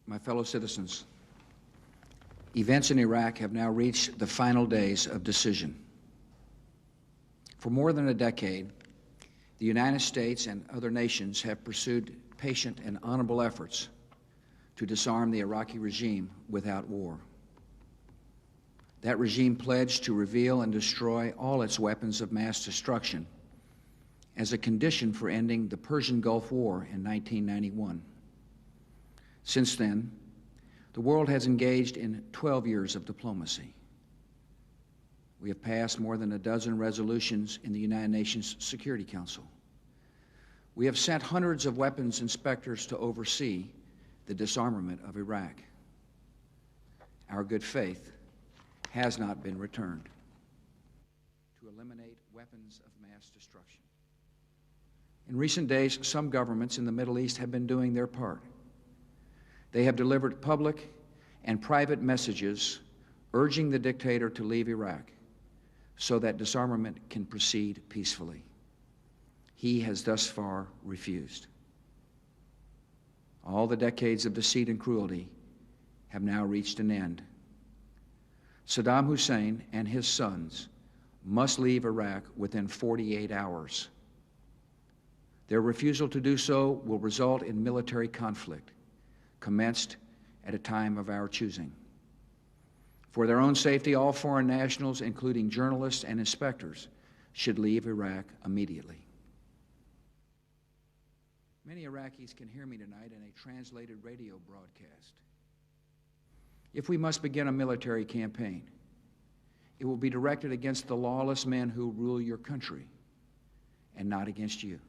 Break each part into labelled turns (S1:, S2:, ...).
S1: My fellow citizens, events in Iraq have now reached the final days of decision. For more than a decade, the United States and other nations have pursued patient and honorable efforts to disarm the Iraqi regime without war. That regime pledged to reveal and destroy all its weapons of mass destruction as a condition for ending the Persian Gulf War in 1991. Since then, the world has engaged in 12 years of diplomacy. We have passed more than a dozen resolutions in the United Nations Security Council. We have sent hundreds of weapons inspectors to oversee the disarmament of Iraq. Our good faith has not been returned. To eliminate weapons of mass destruction. In recent days, some governments in the Middle East have been doing their part. They have delivered public and private messages urging the dictator to leave Iraq so that disarmament can proceed peacefully. He has thus far refused. All the decades of deceit and cruelty have now reached an end. Saddam Hussein and his sons must leave Iraq within 48 hours. Their refusal to do so will result in military conflict, commenced at a time of our choosing. For their own safety, all foreign nationals, including journalists and inspectors, should leave Iraq immediately. Many Iraqis can hear me tonight in a translated radio broadcast. If we must begin a military campaign, it will be directed against the lawless men who rule your country and not against you.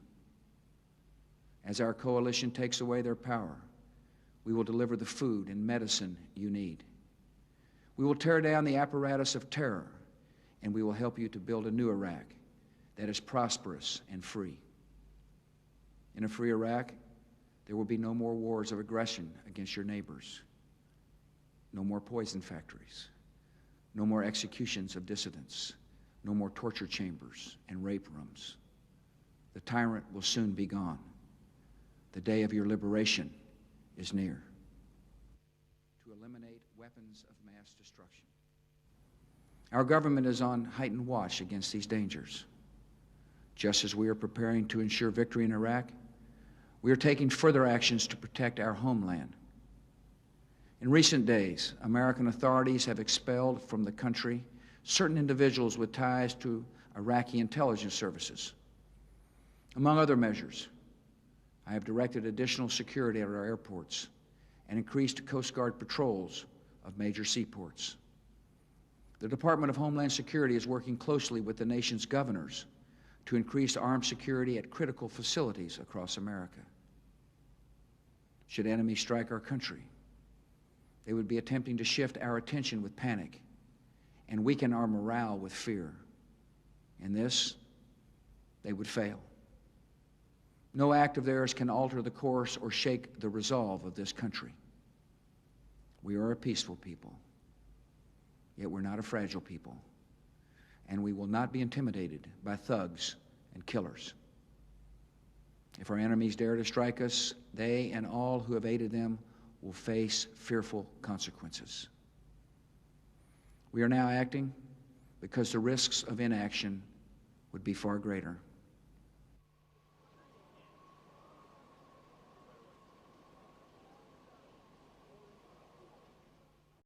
S1: As our coalition takes away their power, we will deliver the food and medicine you need. We will tear down the apparatus of terror, and we will help you to build a new Iraq that is prosperous and free. In a free Iraq, there will be no more wars of aggression against your neighbors, no more poison factories, no more executions of dissidents, no more torture chambers and rape rooms. The tyrant will soon be gone. The day of your liberation is near. To eliminate weapons of mass destruction. Our government is on heightened watch against these dangers. Just as we are preparing to ensure victory in Iraq, we are taking further actions to protect our homeland. In recent days, American authorities have expelled from the country certain individuals with ties to Iraqi intelligence services. Among other measures, I have directed additional security at our airports and increased Coast Guard patrols of major seaports. The Department of Homeland Security is working closely with the nation's governors to increase armed security at critical facilities across America. Should enemies strike our country, they would be attempting to shift our attention with panic and weaken our morale with fear. In this, they would fail. No act of theirs can alter the course or shake the resolve of this country. We are a peaceful people, yet we're not a fragile people, and we will not be intimidated by thugs and killers. If our enemies dare to strike us, they and all who have aided them will face fearful consequences. We are now acting because the risks of inaction would be far greater.